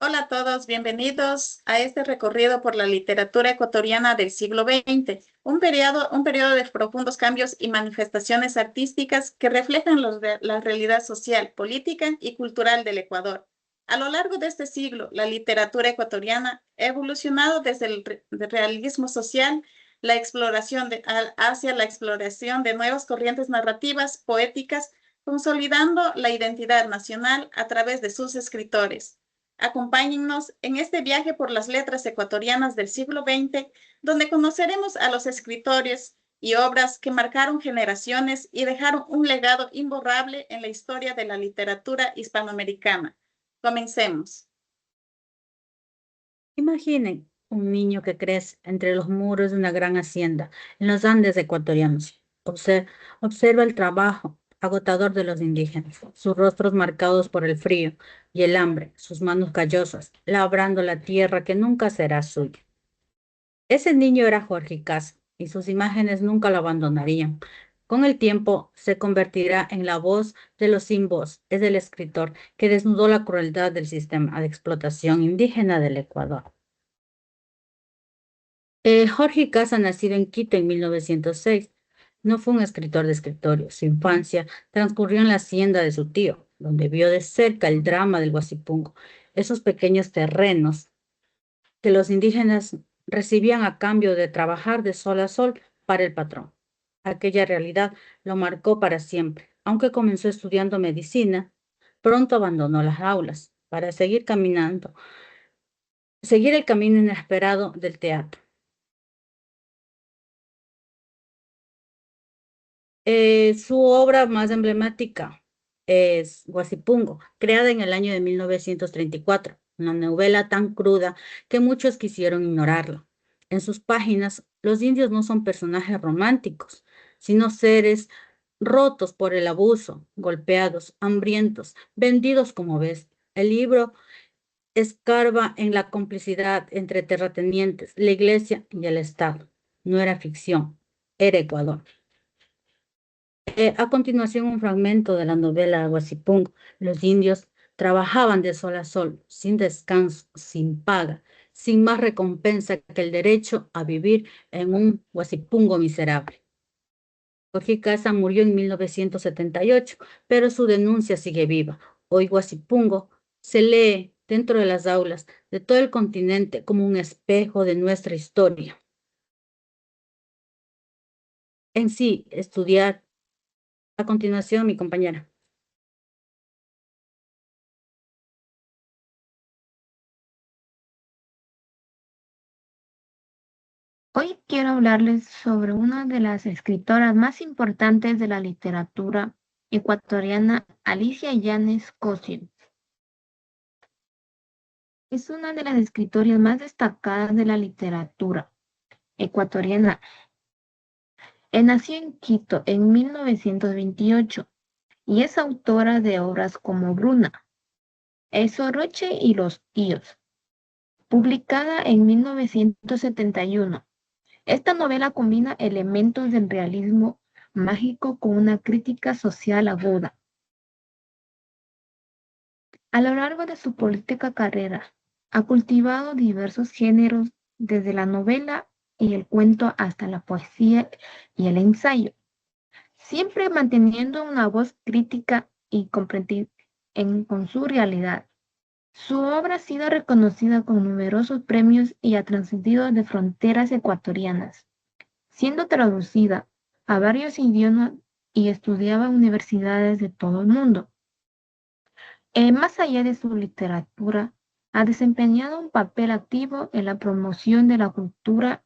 Hola a todos, bienvenidos a este recorrido por la literatura ecuatoriana del siglo XX, un periodo de profundos cambios y manifestaciones artísticas que reflejan la realidad social, política y cultural del Ecuador. A lo largo de este siglo, la literatura ecuatoriana ha evolucionado desde el realismo social, hacia la exploración de nuevas corrientes narrativas, poéticas, consolidando la identidad nacional a través de sus escritores. Acompáñennos en este viaje por las letras ecuatorianas del siglo XX, donde conoceremos a los escritores y obras que marcaron generaciones y dejaron un legado imborrable en la historia de la literatura hispanoamericana. Comencemos. Imaginen un niño que crece entre los muros de una gran hacienda en los Andes ecuatorianos. Observa el trabajo agotador de los indígenas, sus rostros marcados por el frío y el hambre, sus manos callosas, labrando la tierra que nunca será suya. Ese niño era Jorge Casa y sus imágenes nunca lo abandonarían. Con el tiempo se convertirá en la voz de los sin voz. Es el escritor que desnudó la crueldad del sistema de explotación indígena del Ecuador. Jorge Casa, nacido en Quito en 1906, no fue un escritor de escritorio. Su infancia transcurrió en la hacienda de su tío, donde vio de cerca el drama del Guasipungo, esos pequeños terrenos que los indígenas recibían a cambio de trabajar de sol a sol para el patrón. Aquella realidad lo marcó para siempre. Aunque comenzó estudiando medicina, pronto abandonó las aulas para seguir el camino inesperado del teatro. Su obra más emblemática es Guasipungo, creada en el año de 1934, una novela tan cruda que muchos quisieron ignorarla. En sus páginas, los indios no son personajes románticos, sino seres rotos por el abuso, golpeados, hambrientos, vendidos como bestias. El libro escarba en la complicidad entre terratenientes, la iglesia y el Estado. No era ficción, era Ecuador. A continuación, un fragmento de la novela Guasipungo. Los indios trabajaban de sol a sol, sin descanso, sin paga, sin más recompensa que el derecho a vivir en un Guasipungo miserable. Jorge Casa murió en 1978, pero su denuncia sigue viva. Hoy Guasipungo se lee dentro de las aulas de todo el continente como un espejo de nuestra historia. En sí, estudiar. A continuación, mi compañera. Hoy quiero hablarles sobre una de las escritoras más importantes de la literatura ecuatoriana, Alicia Yáñez Cosio. Es una de las escritoras más destacadas de la literatura ecuatoriana. Nació en Quito en 1928 y es autora de obras como Bruna, El Soroche y Los Tíos, publicada en 1971. Esta novela combina elementos del realismo mágico con una crítica social aguda. A lo largo de su política carrera, ha cultivado diversos géneros, desde la novela y el cuento hasta la poesía y el ensayo, siempre manteniendo una voz crítica y comprendida con su realidad. Su obra ha sido reconocida con numerosos premios y ha trascendido de fronteras ecuatorianas, siendo traducida a varios idiomas y estudiaba en universidades de todo el mundo. Más allá de su literatura, ha desempeñado un papel activo en la promoción de la cultura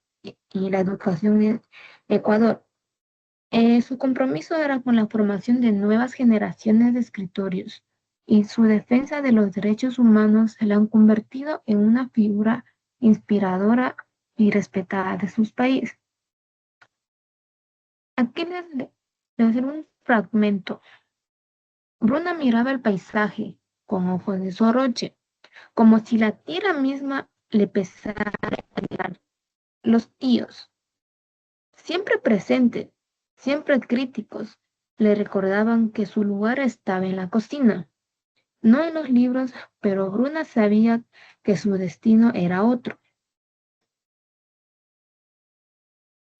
y la educación en Ecuador. Su compromiso era con la formación de nuevas generaciones de escritores y su defensa de los derechos humanos se la han convertido en una figura inspiradora y respetada de sus países. Aquí les voy a hacer un fragmento. Bruna miraba el paisaje con ojos de soroche, como si la tierra misma le pesara. Los tíos, siempre presentes, siempre críticos, le recordaban que su lugar estaba en la cocina. no en los libros, pero Bruna sabía que su destino era otro.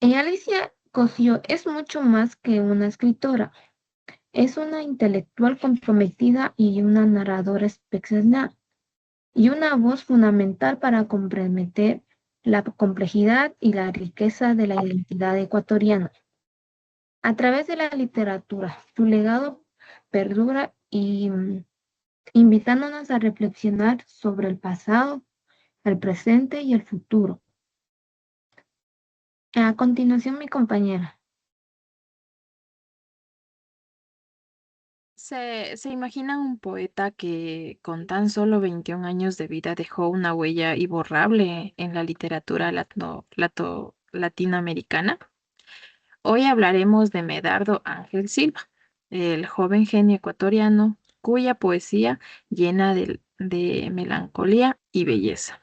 Alicia Cosio es mucho más que una escritora. Es una intelectual comprometida y una narradora excepcional, y una voz fundamental para comprender la complejidad y la riqueza de la identidad ecuatoriana. A través de la literatura, su legado perdura y invitándonos a reflexionar sobre el pasado, el presente y el futuro. A continuación, mi compañera. ¿Se imaginan un poeta que con tan solo 21 años de vida dejó una huella imborrable en la literatura latinoamericana? Hoy hablaremos de Medardo Ángel Silva, el joven genio ecuatoriano cuya poesía llena de melancolía y belleza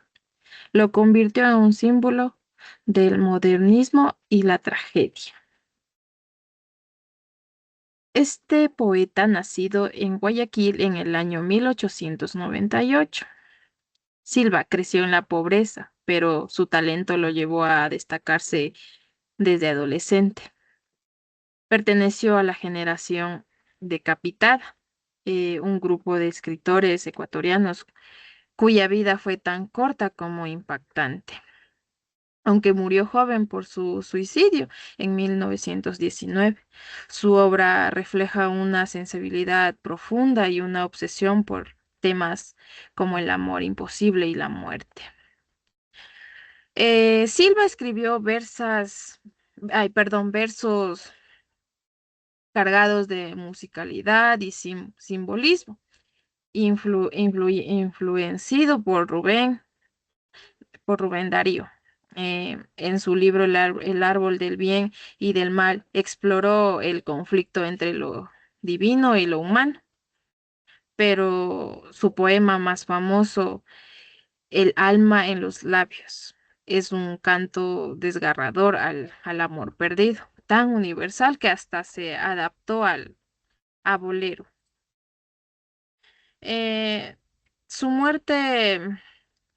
lo convirtió en un símbolo del modernismo y la tragedia. Este poeta, nacido en Guayaquil en el año 1898. Silva creció en la pobreza, pero su talento lo llevó a destacarse desde adolescente. Perteneció a la generación decapitada, un grupo de escritores ecuatorianos cuya vida fue tan corta como impactante. Aunque murió joven por su suicidio en 1919. Su obra refleja una sensibilidad profunda y una obsesión por temas como el amor imposible y la muerte. Silva escribió versos cargados de musicalidad y simbolismo, influenciado por Rubén Darío. En su libro El árbol del bien y del mal exploró el conflicto entre lo divino y lo humano, pero su poema más famoso, El alma en los labios, es un canto desgarrador al amor perdido, tan universal que hasta se adaptó a bolero. Eh, Su muerte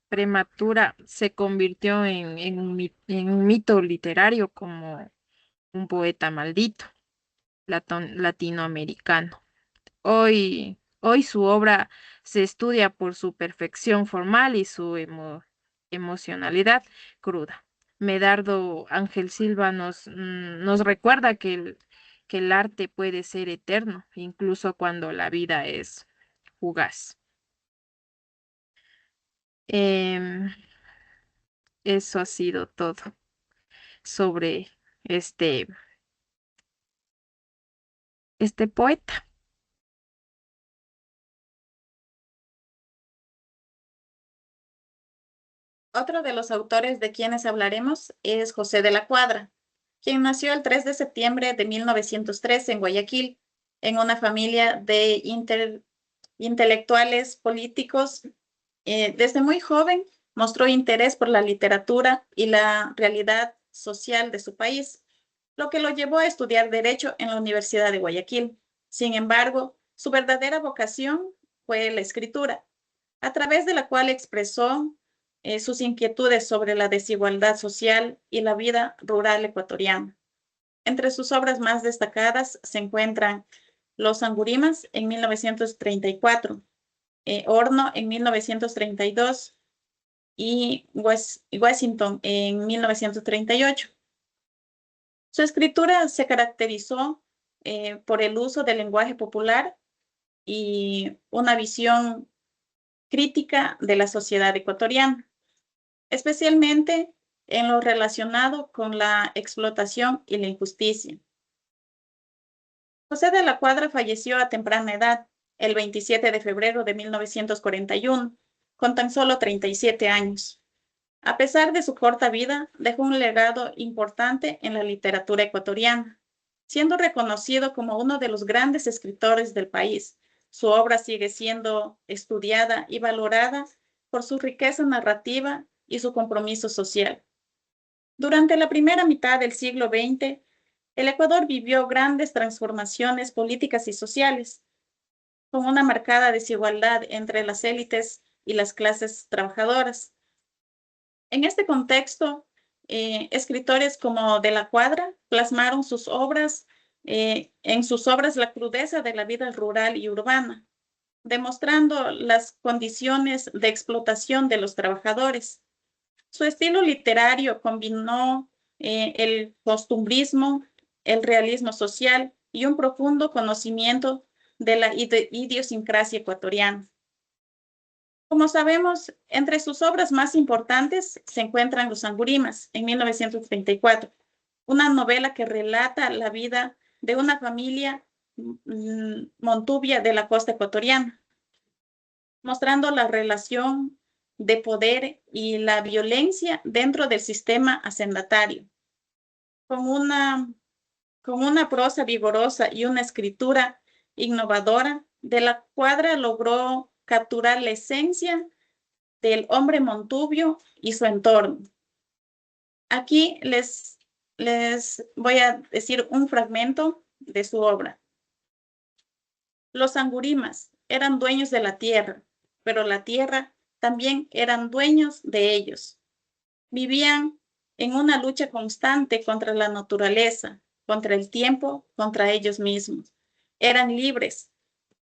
prematura se convirtió en un mito literario como un poeta maldito latinoamericano. Hoy su obra se estudia por su perfección formal y su emocionalidad cruda. Medardo Ángel Silva nos recuerda que el arte puede ser eterno, incluso cuando la vida es fugaz. Em, Eso ha sido todo sobre este, este poeta. Otro de los autores de quienes hablaremos es José de la Cuadra, quien nació el 3 de septiembre de 1903 en Guayaquil, en una familia de intelectuales políticos. Desde muy joven mostró interés por la literatura y la realidad social de su país, lo que lo llevó a estudiar Derecho en la Universidad de Guayaquil. Sin embargo, su verdadera vocación fue la escritura, a través de la cual expresó sus inquietudes sobre la desigualdad social y la vida rural ecuatoriana. Entre sus obras más destacadas se encuentran Los Angurimas en 1934, Horno en 1932 y Washington en 1938. Su escritura se caracterizó por el uso del lenguaje popular y una visión crítica de la sociedad ecuatoriana, especialmente en lo relacionado con la explotación y la injusticia. José de la Cuadra falleció a temprana edad, el 27 de febrero de 1941, con tan solo 37 años. A pesar de su corta vida, dejó un legado importante en la literatura ecuatoriana, siendo reconocido como uno de los grandes escritores del país. Su obra sigue siendo estudiada y valorada por su riqueza narrativa y su compromiso social. Durante la primera mitad del siglo XX, el Ecuador vivió grandes transformaciones políticas y sociales. con una marcada desigualdad entre las élites y las clases trabajadoras. En este contexto, escritores como De la Cuadra plasmaron en sus obras la crudeza de la vida rural y urbana, demostrando las condiciones de explotación de los trabajadores. Su estilo literario combinó el costumbrismo, el realismo social y un profundo conocimiento de la idiosincrasia ecuatoriana. Como sabemos, entre sus obras más importantes se encuentran Los Angurimas, en 1934, una novela que relata la vida de una familia montubia de la costa ecuatoriana, mostrando la relación de poder y la violencia dentro del sistema hacendatario, con una prosa vigorosa y una escritura innovadora. De la Cuadra logró capturar la esencia del hombre montubio y su entorno. Aquí les voy a decir un fragmento de su obra. Los angurimas eran dueños de la tierra, pero la tierra también eran dueños de ellos. Vivían en una lucha constante contra la naturaleza, contra el tiempo, contra ellos mismos. Eran libres,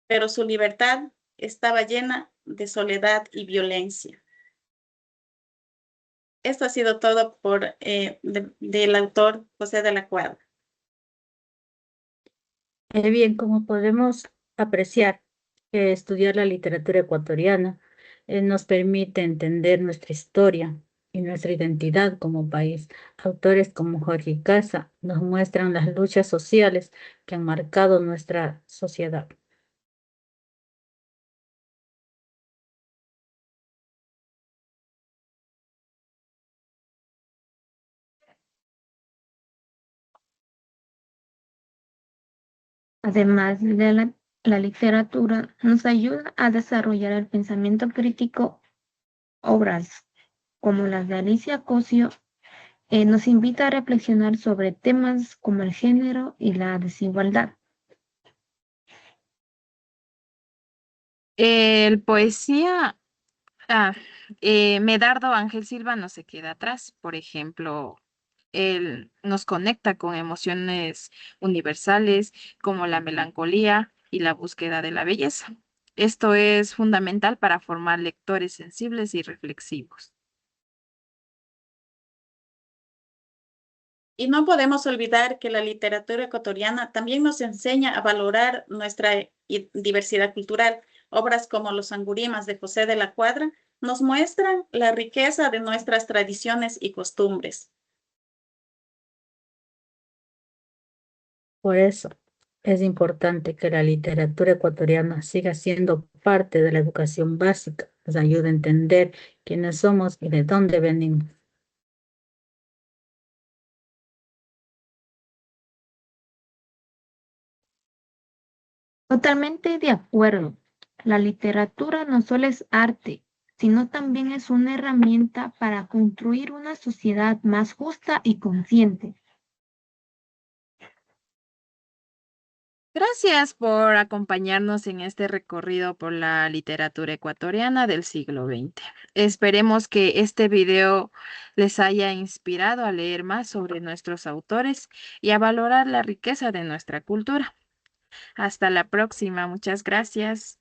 pero su libertad estaba llena de soledad y violencia. Esto ha sido todo del autor José de la Cuadra. Bien, como podemos apreciar, estudiar la literatura ecuatoriana nos permite entender nuestra historia y nuestra identidad como país. Autores como Jorge Casa nos muestran las luchas sociales que han marcado nuestra sociedad. Además de la literatura, nos ayuda a desarrollar el pensamiento crítico. Obras como las de Alicia Cosio nos invita a reflexionar sobre temas como el género y la desigualdad. El poesía, Medardo Ángel Silva no se queda atrás. Por ejemplo, él nos conecta con emociones universales como la melancolía y la búsqueda de la belleza. Esto es fundamental para formar lectores sensibles y reflexivos. Y no podemos olvidar que la literatura ecuatoriana también nos enseña a valorar nuestra diversidad cultural. Obras como Los Angurimas de José de la Cuadra nos muestran la riqueza de nuestras tradiciones y costumbres. Por eso es importante que la literatura ecuatoriana siga siendo parte de la educación básica, nos ayuda a entender quiénes somos y de dónde venimos. Totalmente de acuerdo. La literatura no solo es arte, sino también es una herramienta para construir una sociedad más justa y consciente. Gracias por acompañarnos en este recorrido por la literatura ecuatoriana del siglo XX. Esperemos que este video les haya inspirado a leer más sobre nuestros autores y a valorar la riqueza de nuestra cultura. Hasta la próxima. Muchas gracias.